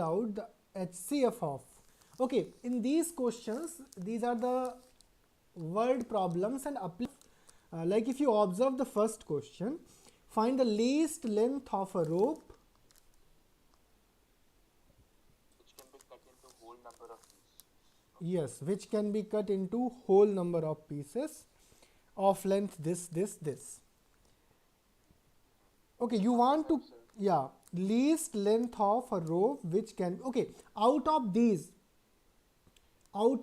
out the HCF of. Okay, in these questions, these are the word problems and like if you observe the first question, find the least length of a rope which can be cut into whole number of pieces. yes, which can be cut into whole number of pieces of length this. Okay, you want to, yeah, least length of a rope which can, okay, out of these, Okay.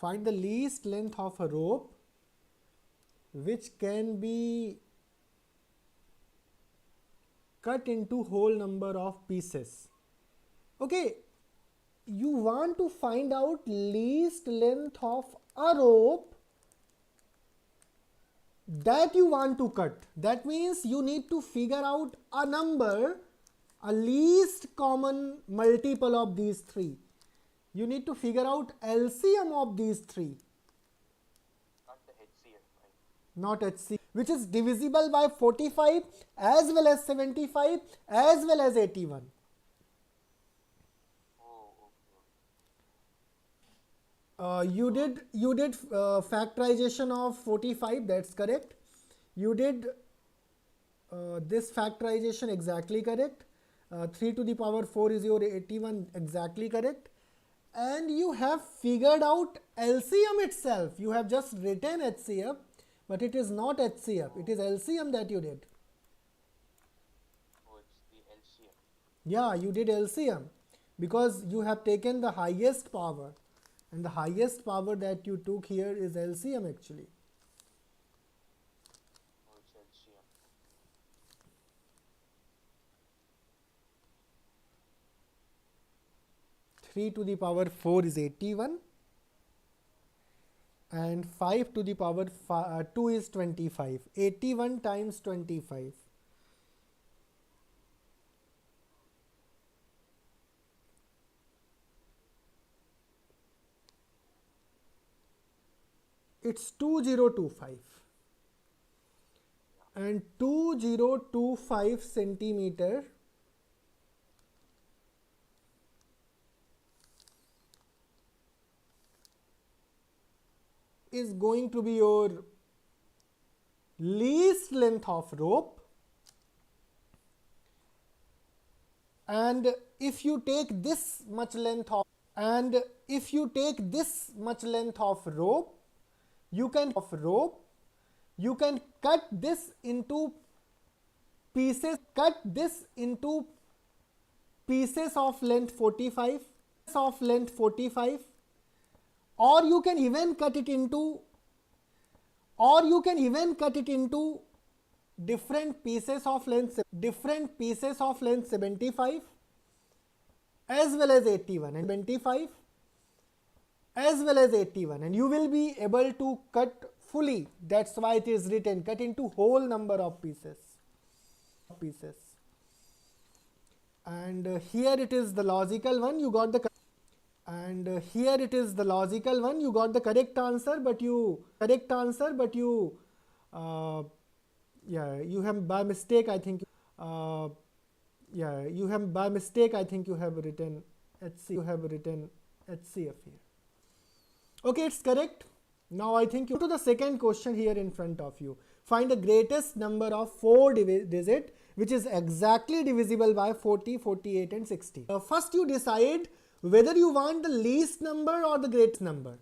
find the least length of a rope which can be cut into whole number of pieces. Okay, you want to find out least length of a rope that you want to cut. That means you need to figure out a number, a least common multiple of these three. You need to figure out LCM of these three. Not the HCF, right? Not HCF, which is divisible by 45 as well as 75 as well as 81. Oh, okay. You did factorization of 45, that's correct. You did this factorization, exactly correct. 3 to the power 4 is your 81, exactly correct. And you have figured out LCM itself. You have just written HCF, but it is not HCF, it is LCM that you did. Oh, it's the LCM. Yeah, you did LCM because you have taken the highest power, and the highest power that you took here is LCM actually. Oh, it's LCM. 3 to the power 4 is 81 and 5 to the power 2 is 25. 81 times 25. It's 2025 and 2025 centimeter is going to be your least length of rope. And if you take this much length of rope, you can cut this into pieces, of length 45, or you can even cut it into different pieces of length 75 as well as 81 and 25 as well as 81, and you will be able to cut fully. That's why it is written cut into whole number of pieces. And here it is the logical one, you got the correct answer, but you yeah, you have by mistake, I think you have written HCF here. Okay, it's correct. Now I think you go to the second question here in front of you. Find the greatest number of 4 digit which is exactly divisible by 40, 48 and 60. First you decide whether you want the least number or the greatest number.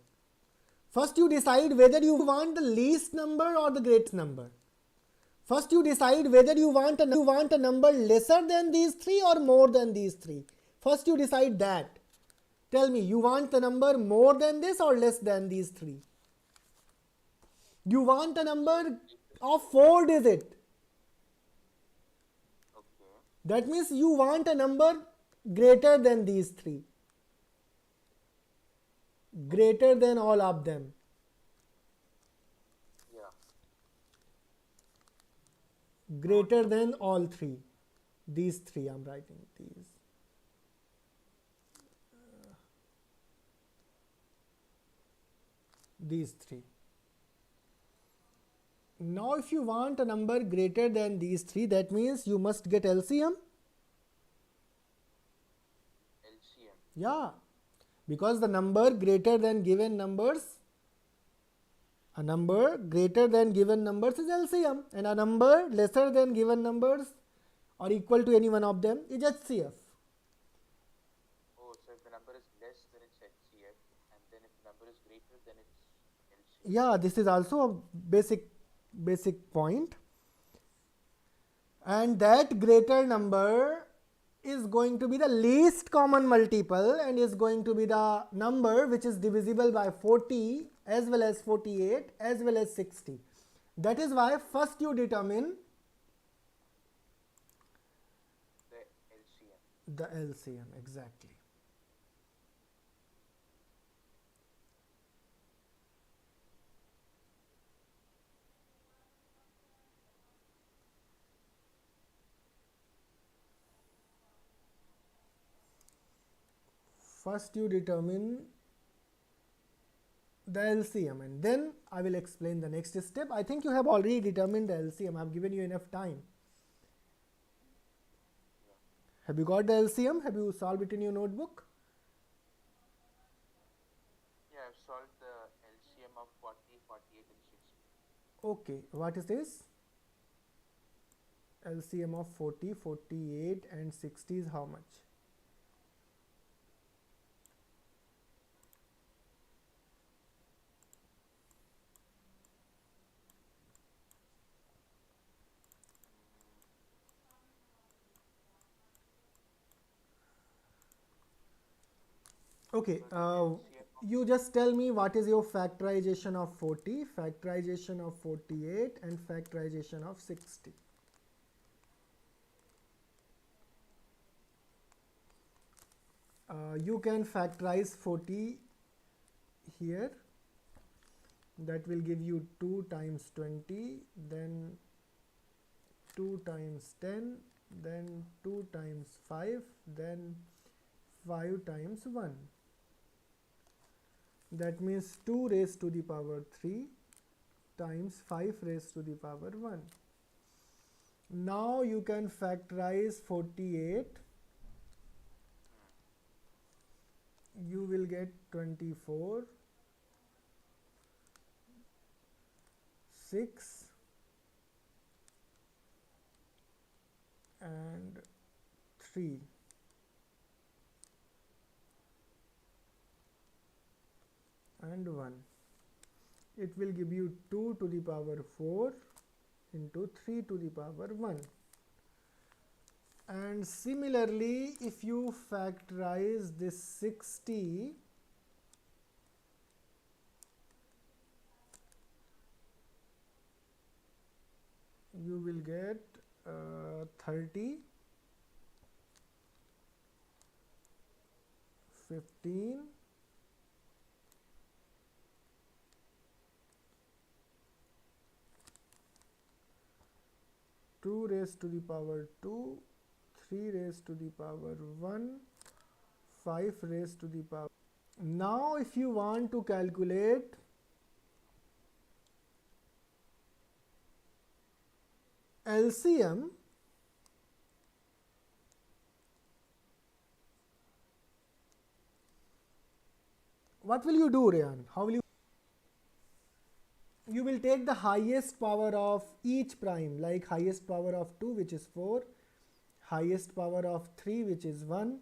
First you decide whether you want the least number or the greatest number. First you decide whether you want a number lesser than these three or more than these three. First you decide that. Tell me, you want the number more than this or less than these three? You want a number of 4 digit. Okay. That means you want a number greater than these three. Greater than all of them. Yeah. Greater than all three. These three I'm writing. These three. Now if you want a number greater than these three, that means you must get LCM. LCM. Yeah, because the number greater than given numbers, a number greater than given numbers is LCM, and a number lesser than given numbers or equal to any one of them is HCF. Oh, so if the number is less, then it's HCF, and then if the number is greater, then it's LCM. Yeah, this is also a basic point. And that greater number is going to be the least common multiple and is going to be the number which is divisible by 40 as well as 48 as well as 60. That is why first you determine The LCM. the LCM, exactly. First you determine the LCM and then I will explain the next step. I think you have already determined the LCM. I have given you enough time. Have you got the LCM? Have you solved it in your notebook? Yeah, I've solved the LCM of 40, 48 and 60. Okay, what is this? LCM of 40, 48 and 60 is how much? Okay, you just tell me what is your factorization of 40, factorization of 48 and factorization of 60. You can factorize 40 here, that will give you 2 times 20, then 2 times 10, then 2 times 5, then 5 times 1. That means 2 raised to the power 3 times 5 raised to the power 1. Now you can factorize 48. You will get 24, 6 and 3. And 1. It will give you 2 to the power 4 into 3 to the power 1. And similarly, if you factorize this 60, you will get 30, 15, 2 raised to the power 2, 3 raised to the power 1, 5 raised to the power. Now if you want to calculate LCM, what will you do, Rayan? How will you? You will take the highest power of each prime, like highest power of 2 which is 4, highest power of 3 which is 1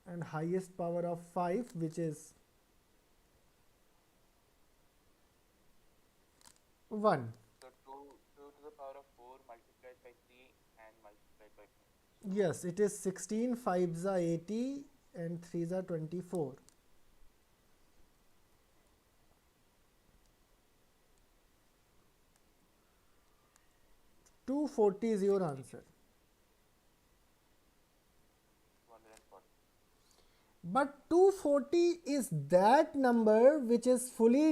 and highest power of 5 which is 1. So 2 to the power of 4 multiplied by 3 and multiplied by 2. Yes, it is 16, 5s are 80 and 3s are 24. 240 is your answer. 240. But 240 is that number which is fully